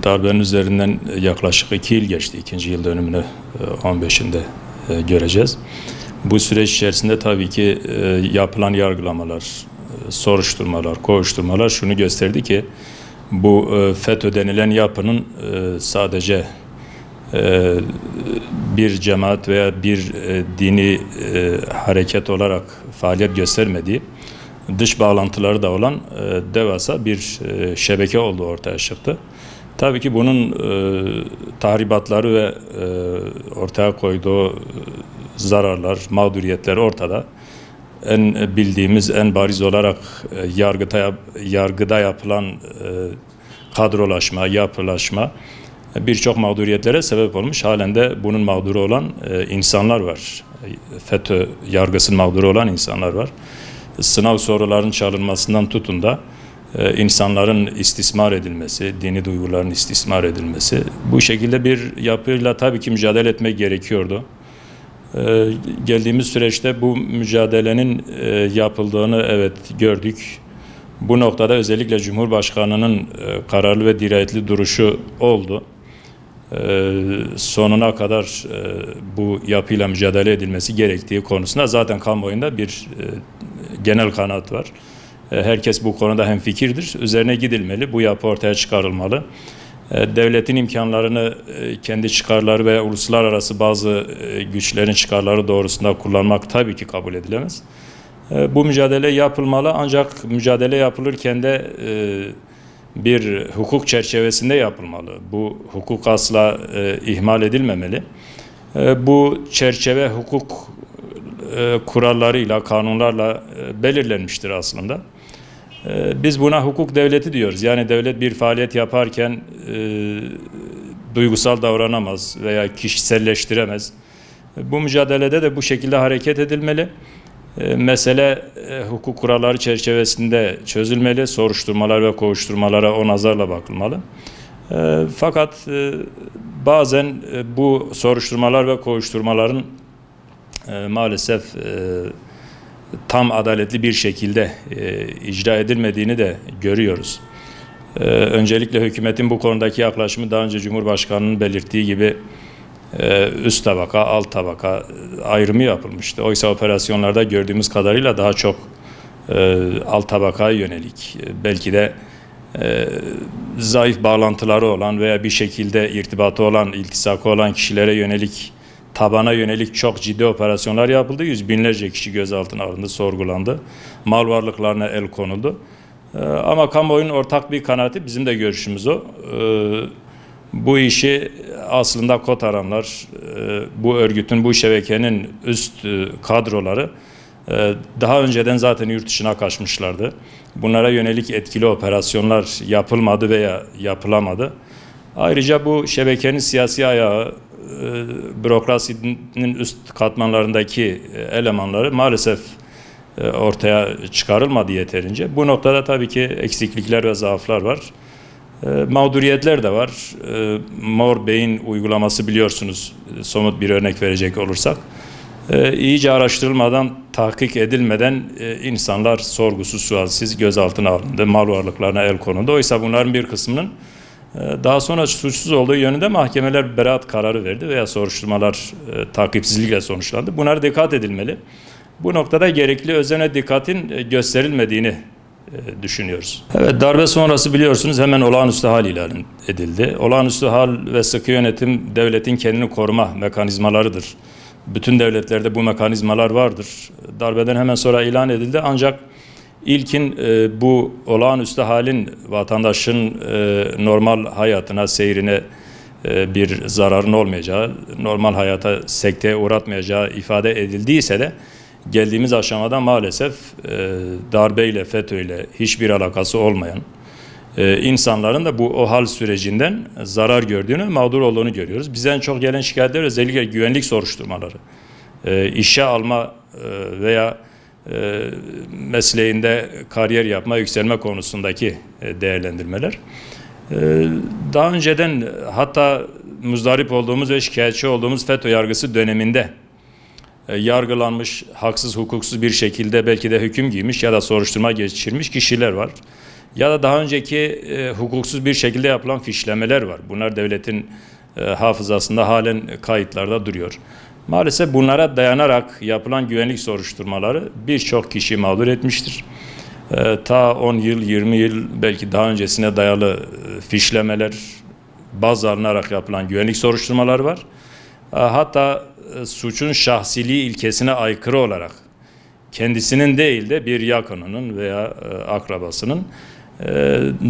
Darbenin üzerinden yaklaşık 2 yıl geçti. 2. yıl dönümünü 15'inde göreceğiz. Bu süreç içerisinde tabii ki yapılan yargılamalar, soruşturmalar, kovuşturmalar şunu gösterdi ki bu FETÖ denilen yapının sadece bir cemaat veya bir dini hareket olarak faaliyet göstermediği, dış bağlantıları da olan devasa bir şebeke olduğu ortaya çıktı. Tabii ki bunun tahribatları ve ortaya koyduğu zararlar, mağduriyetler ortada. En bildiğimiz, en bariz olarak yargıda yapılan kadrolaşma, yapılaşma birçok mağduriyetlere sebep olmuş. Halen de bunun mağduru olan insanlar var. FETÖ yargısının mağduru olan insanlar var. Sınav sorularının çalınmasından tutun da insanların istismar edilmesi, dini duyguların istismar edilmesi. Bu şekilde bir yapıyla tabii ki mücadele etmek gerekiyordu. Geldiğimiz süreçte bu mücadelenin yapıldığını evet gördük. Bu noktada özellikle Cumhurbaşkanı'nın kararlı ve dirayetli duruşu oldu. Sonuna kadar bu yapıyla mücadele edilmesi gerektiği konusunda zaten kamuoyunda bir genel kanaat var. Herkes bu konuda hemfikirdir. Üzerine gidilmeli, bu yapı ortaya çıkarılmalı. Devletin imkanlarını kendi çıkarları veya uluslararası bazı güçlerin çıkarları doğrusunda kullanmak tabii ki kabul edilemez. Bu mücadele yapılmalı, ancak mücadele yapılırken de bir hukuk çerçevesinde yapılmalı. Bu hukuk asla ihmal edilmemeli. Bu çerçeve hukuk kurallarıyla, kanunlarla belirlenmiştir aslında. Biz buna hukuk devleti diyoruz. Yani devlet bir faaliyet yaparken duygusal davranamaz veya kişiselleştiremez. Bu mücadelede de bu şekilde hareket edilmeli. Mesele hukuk kuralları çerçevesinde çözülmeli. Soruşturmalar ve kovuşturmalara o nazarla bakılmalı. Fakat bazen bu soruşturmalar ve kovuşturmaların maalesef tam adaletli bir şekilde icra edilmediğini de görüyoruz. Öncelikle hükümetin bu konudaki yaklaşımı daha önce Cumhurbaşkanı'nın belirttiği gibi üst tabaka, alt tabaka ayrımı yapılmıştı. Oysa operasyonlarda gördüğümüz kadarıyla daha çok alt tabakaya yönelik, belki de zayıf bağlantıları olan veya bir şekilde irtibatı olan, iltisakı olan kişilere yönelik, tabana yönelik çok ciddi operasyonlar yapıldı. Yüz binlerce kişi gözaltına alındı, sorgulandı. Mal varlıklarına el konuldu. Ama kamuoyunun ortak bir kanaati, bizim de görüşümüz o. Bu işi aslında kotaranlar, bu örgütün, bu şebekenin üst kadroları daha önceden zaten yurt dışına kaçmışlardı. Bunlara yönelik etkili operasyonlar yapılmadı veya yapılamadı. Ayrıca bu şebekenin siyasi ayağı, bürokrasinin üst katmanlarındaki elemanları maalesef ortaya çıkarılmadı yeterince. Bu noktada tabii ki eksiklikler ve zaaflar var. Mağduriyetler de var. Mor beyin uygulaması biliyorsunuz, somut bir örnek verecek olursak. İyice araştırılmadan, tahkik edilmeden insanlar sorgusuz sualsiz gözaltına alındı, mal varlıklarına el konuldu. Oysa bunların bir kısmının daha sonra suçsuz olduğu yönünde mahkemeler beraat kararı verdi veya soruşturmalar takipsizlikle sonuçlandı. Bunlara dikkat edilmeli. Bu noktada gerekli özene dikkatin gösterilmediğini düşünüyoruz. Evet, darbe sonrası biliyorsunuz hemen olağanüstü hal ilan edildi. Olağanüstü hal ve sıkı yönetim devletin kendini koruma mekanizmalarıdır. Bütün devletlerde bu mekanizmalar vardır. Darbeden hemen sonra ilan edildi, ancak İlkin bu olağanüstü halin vatandaşın normal hayatına, seyrine bir zararın olmayacağı, normal hayata sekteye uğratmayacağı ifade edildiyse de geldiğimiz aşamada maalesef darbeyle, FETÖ'yle hiçbir alakası olmayan insanların da o hal sürecinden zarar gördüğünü, mağdur olduğunu görüyoruz. Bize en çok gelen şikayetler özellikle güvenlik soruşturmaları, işe alma veya mesleğinde kariyer yapma, yükselme konusundaki değerlendirmeler. Daha önceden hatta muzdarip olduğumuz ve şikayetçi olduğumuz FETÖ yargısı döneminde yargılanmış, haksız, hukuksuz bir şekilde belki de hüküm giymiş ya da soruşturma geçirmiş kişiler var. ya da daha önceki hukuksuz bir şekilde yapılan fişlemeler var. Bunlar devletin hafızasında halen kayıtlarda duruyor. Maalesef bunlara dayanarak yapılan güvenlik soruşturmaları birçok kişiyi mağdur etmiştir. Ta 10 yıl, 20 yıl belki daha öncesine dayalı fişlemeler baz alınarak yapılan güvenlik soruşturmaları var. Hatta suçun şahsiliği ilkesine aykırı olarak kendisinin değil de bir yakınının veya akrabasının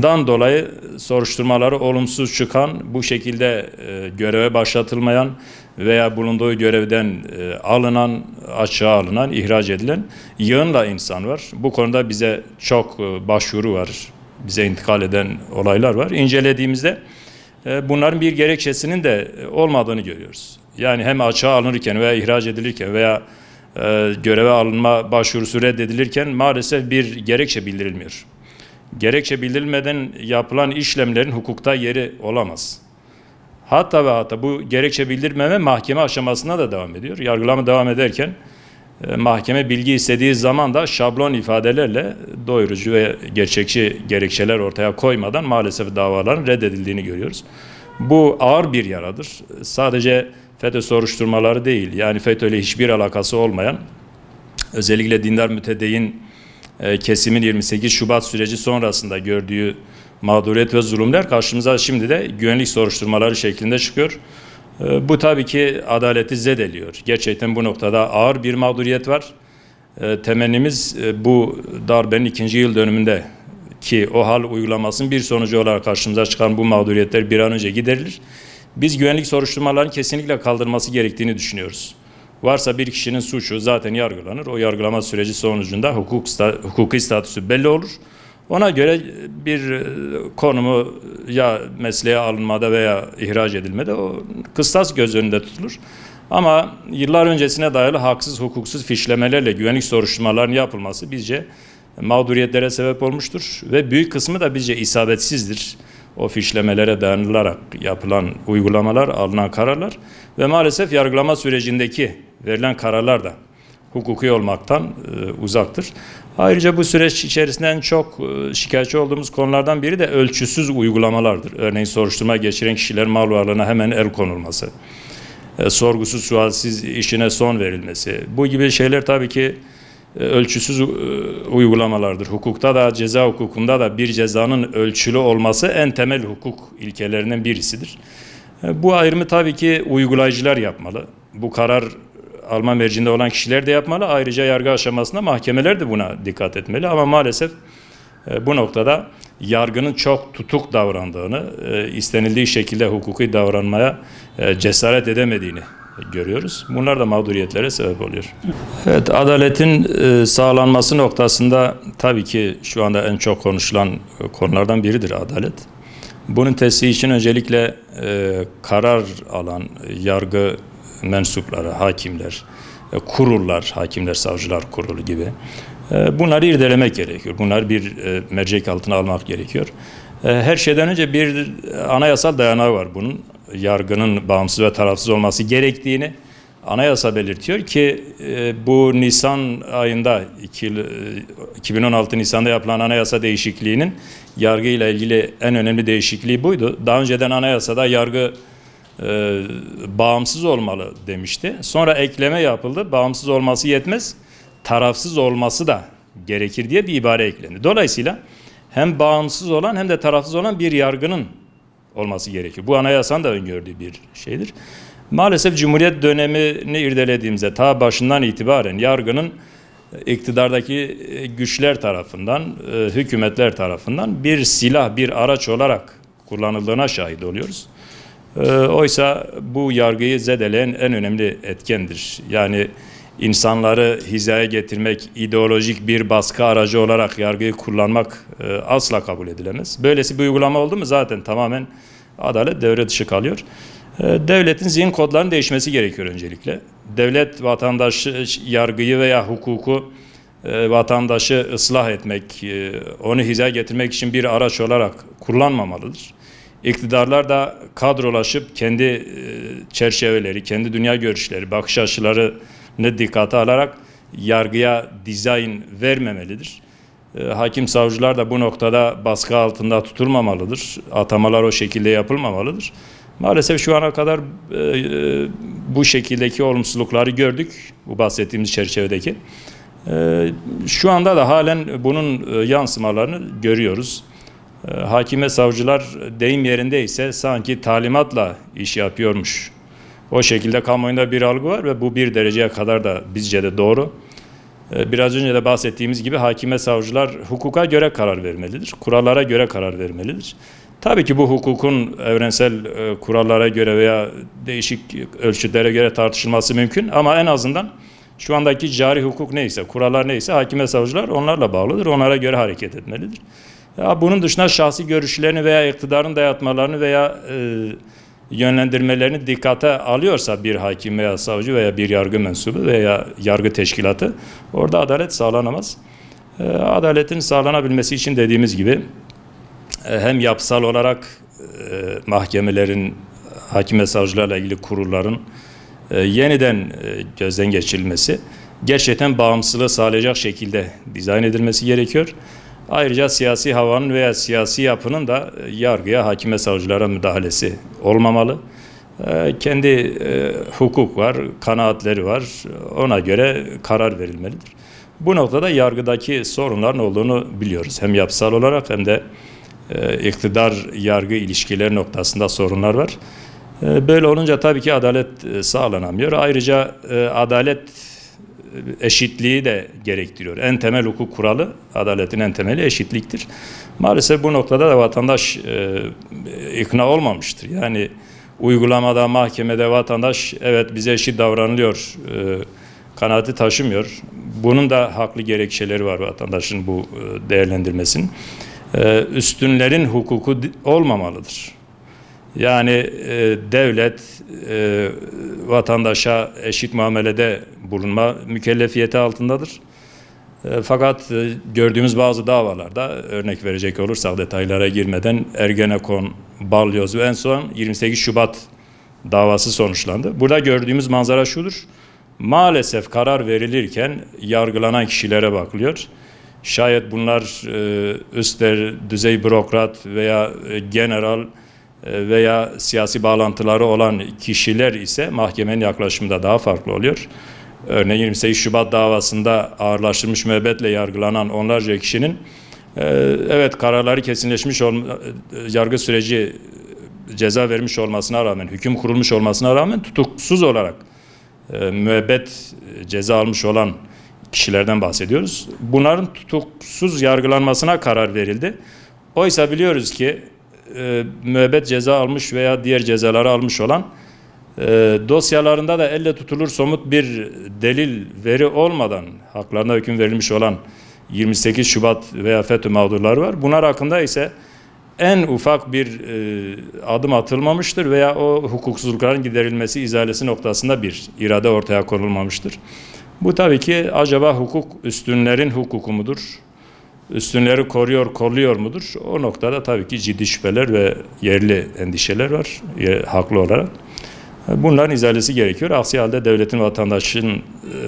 dan dolayı soruşturmaları olumsuz çıkan, bu şekilde göreve başlatılmayan veya bulunduğu görevden alınan, açığa alınan, ihraç edilen yığınla insan var. Bu konuda bize çok başvuru var, bize intikal eden olaylar var. İncelediğimizde bunların bir gerekçesinin de olmadığını görüyoruz. Yani hem açığa alınırken veya ihraç edilirken veya göreve alınma başvurusu reddedilirken maalesef bir gerekçe bildirilmiyor. Gerekçe bildirilmeden yapılan işlemlerin hukukta yeri olamaz. Hatta ve hatta bu gerekçe bildirmeme mahkeme aşamasına da devam ediyor. Yargılama devam ederken mahkeme bilgi istediği zaman da şablon ifadelerle doyurucu ve gerçekçi gerekçeler ortaya koymadan maalesef davaların reddedildiğini görüyoruz. Bu ağır bir yaradır. Sadece FETÖ soruşturmaları değil, yani FETÖ ile hiçbir alakası olmayan, özellikle dindar mütedeyyin kesimin 28 Şubat süreci sonrasında gördüğü mağduriyet ve zulümler karşımıza şimdi de güvenlik soruşturmaları şeklinde çıkıyor. Bu tabii ki adaleti zedeliyor. Gerçekten bu noktada ağır bir mağduriyet var. Temennimiz bu darbenin 2. yıl dönümünde ki o hal uygulamasının bir sonucu olarak karşımıza çıkan bu mağduriyetler bir an önce giderilir. Biz güvenlik soruşturmalarının kesinlikle kaldırılması gerektiğini düşünüyoruz. Varsa bir kişinin suçu zaten yargılanır. O yargılama süreci sonucunda hukuki statüsü belli olur. Ona göre bir konumu ya mesleğe alınmada veya ihraç edilmede o kıstas göz önünde tutulur. Ama yıllar öncesine dayalı haksız, hukuksuz fişlemelerle güvenlik soruşturmalarının yapılması bizce mağduriyetlere sebep olmuştur. Ve büyük kısmı da bizce isabetsizdir. O fişlemelere dayanılarak yapılan uygulamalar, alınan kararlar ve maalesef yargılama sürecindeki verilen kararlar da hukuki olmaktan uzaktır. Ayrıca bu süreç içerisinde en çok şikayetçi olduğumuz konulardan biri de ölçüsüz uygulamalardır. Örneğin soruşturma geçiren kişilerin mal varlığına hemen el konulması, sorgusuz sualsiz işine son verilmesi. Bu gibi şeyler tabii ki ölçüsüz uygulamalardır. Hukukta da ceza hukukunda da bir cezanın ölçülü olması en temel hukuk ilkelerinden birisidir. Bu ayrımı tabii ki uygulayıcılar yapmalı. Bu karar alma mercinde olan kişiler de yapmalı. Ayrıca yargı aşamasında mahkemeler de buna dikkat etmeli. Ama maalesef bu noktada yargının çok tutuk davrandığını, istenildiği şekilde hukuki davranmaya cesaret edemediğini görüyoruz. Bunlar da mağduriyetlere sebep oluyor. Evet, adaletin sağlanması noktasında tabii ki şu anda en çok konuşulan konulardan biridir adalet. Bunun tesisi için öncelikle karar alan yargı mensupları, hakimler, kurullar, hakimler, savcılar kurulu gibi bunları irdelemek gerekiyor. Bunları bir mercek altına almak gerekiyor. Her şeyden önce bir anayasal dayanağı var bunun. Yargının bağımsız ve tarafsız olması gerektiğini anayasa belirtiyor ki bu Nisan ayında 2016 Nisan'da yapılan anayasa değişikliğinin yargı ile ilgili en önemli değişikliği buydu. Daha önceden anayasada yargı bağımsız olmalı demişti. Sonra ekleme yapıldı. Bağımsız olması yetmez, tarafsız olması da gerekir diye bir ibare eklendi. Dolayısıyla hem bağımsız olan hem de tarafsız olan bir yargının olması gerekiyor. Bu anayasanın da öngördüğü bir şeydir. Maalesef Cumhuriyet dönemini irdelediğimizde ta başından itibaren yargının iktidardaki güçler tarafından, hükümetler tarafından bir silah, bir araç olarak kullanıldığına şahit oluyoruz. Oysa bu yargıyı zedeleyen en önemli etkendir. Yani insanları hizaya getirmek, ideolojik bir baskı aracı olarak yargıyı kullanmak asla kabul edilemez. Böylesi bir uygulama oldu mu zaten tamamen adalet devre dışı kalıyor. Devletin zihin kodlarının değişmesi gerekiyor öncelikle. Devlet vatandaşı, yargıyı veya hukuku vatandaşı ıslah etmek, onu hizaya getirmek için bir araç olarak kullanmamalıdır. İktidarlar da kadrolaşıp kendi çerçeveleri, kendi dünya görüşleri, bakış açılarını dikkate alarak yargıya dizayn vermemelidir. Hakim savcılar da bu noktada baskı altında tutulmamalıdır. Atamalar o şekilde yapılmamalıdır. Maalesef şu ana kadar bu şekildeki olumsuzlukları gördük. Bu bahsettiğimiz çerçevedeki. Şu anda da halen bunun yansımalarını görüyoruz. Hakime savcılar deyim yerindeyse sanki talimatla iş yapıyormuş. O şekilde kamuoyunda bir algı var ve bu bir dereceye kadar da bizce de doğru. Biraz önce de bahsettiğimiz gibi hakime savcılar hukuka göre karar vermelidir. Kurallara göre karar vermelidir. Tabii ki bu hukukun evrensel kurallara göre veya değişik ölçütlere göre tartışılması mümkün ama en azından şu andaki cari hukuk neyse, kurallar neyse hakime savcılar onlarla bağlıdır. Onlara göre hareket etmelidir. Ya bunun dışında şahsi görüşlerini veya iktidarın dayatmalarını veya yönlendirmelerini dikkate alıyorsa bir hakim veya savcı veya bir yargı mensubu veya yargı teşkilatı orada adalet sağlanamaz. Adaletin sağlanabilmesi için dediğimiz gibi hem yapısal olarak mahkemelerin, hakim ve savcılarla ilgili kurulların yeniden gözden geçirilmesi, gerçekten bağımsızlığı sağlayacak şekilde dizayn edilmesi gerekiyor. Ayrıca siyasi havanın veya siyasi yapının da yargıya, hakime, savcılara müdahalesi olmamalı. Kendi hukuk var, kanaatleri var, ona göre karar verilmelidir. Bu noktada yargıdaki sorunların olduğunu biliyoruz. Hem yapısal olarak hem de iktidar-yargı ilişkileri noktasında sorunlar var. Böyle olunca tabii ki adalet sağlanamıyor. Ayrıca adalet eşitliği de gerektiriyor. En temel hukuk kuralı, adaletin en temeli eşitliktir. Maalesef bu noktada da vatandaş ikna olmamıştır. Yani uygulamada, mahkemede vatandaş evet bize eşit davranılıyor kanaati taşımıyor. Bunun da haklı gerekçeleri var vatandaşın bu değerlendirmesinin. Üstünlerin hukuku olmamalıdır. Yani devlet vatandaşa eşit muamelede bulunma mükellefiyeti altındadır. Fakat gördüğümüz bazı davalarda örnek verecek olursak detaylara girmeden Ergenekon, Balyoz ve en son 28 Şubat davası sonuçlandı. Burada gördüğümüz manzara şudur. Maalesef karar verilirken yargılanan kişilere bakılıyor. Şayet bunlar üst düzey bürokrat veya general veya siyasi bağlantıları olan kişiler ise mahkemenin yaklaşımında daha farklı oluyor. Örneğin 28 Şubat davasında ağırlaştırılmış müebbetle yargılanan onlarca kişinin evet kararları kesinleşmiş yargı süreci ceza vermiş olmasına rağmen, hüküm kurulmuş olmasına rağmen tutuksuz olarak müebbet ceza almış olan kişilerden bahsediyoruz. Bunların tutuksuz yargılanmasına karar verildi. Oysa biliyoruz ki müebbet ceza almış veya diğer cezaları almış olan dosyalarında da elle tutulur somut bir delil, veri olmadan haklarına hüküm verilmiş olan 28 Şubat veya FETÖ mağdurları var. Bunlar hakkında ise en ufak bir adım atılmamıştır veya o hukuksuzlukların giderilmesi, izalesi noktasında bir irade ortaya konulmamıştır. Bu tabii ki acaba hukuk üstünlerin hukuku mudur? Üstünleri koruyor, kolluyor mudur? O noktada tabii ki ciddi şüpheler ve yerli endişeler var, haklı olarak. Bunların izalesi gerekiyor. Aksi halde devletin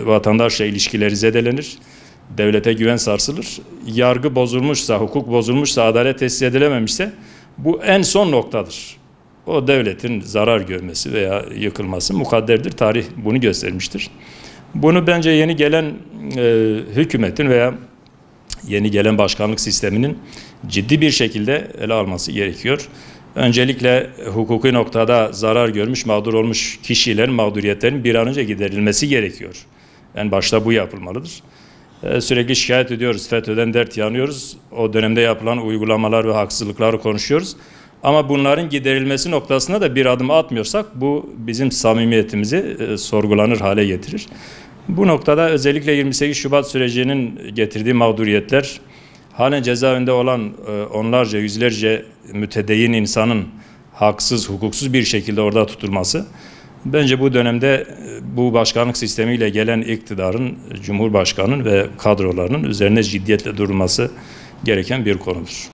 vatandaşla ilişkileri zedelenir, devlete güven sarsılır. Yargı bozulmuşsa, hukuk bozulmuşsa, adalet tesis edilememişse bu en son noktadır. O devletin zarar görmesi veya yıkılması mukadderdir. Tarih bunu göstermiştir. Bunu bence yeni gelen hükümetin veya yeni gelen başkanlık sisteminin ciddi bir şekilde ele alması gerekiyor. Öncelikle hukuki noktada zarar görmüş, mağdur olmuş kişilerin mağduriyetlerinin bir an önce giderilmesi gerekiyor. En başta bu yapılmalıdır. Sürekli şikayet ediyoruz, FETÖ'den dert yanıyoruz. O dönemde yapılan uygulamalar ve haksızlıkları konuşuyoruz. Ama bunların giderilmesi noktasında da bir adım atmıyorsak bu bizim samimiyetimizi sorgulanır hale getirir. Bu noktada özellikle 28 Şubat sürecinin getirdiği mağduriyetler, halen cezaevinde olan onlarca, yüzlerce mütedeyyin insanın haksız, hukuksuz bir şekilde orada tutulması, bence bu dönemde bu başkanlık sistemiyle gelen iktidarın, Cumhurbaşkanı'nın ve kadrolarının üzerine ciddiyetle durulması gereken bir konudur.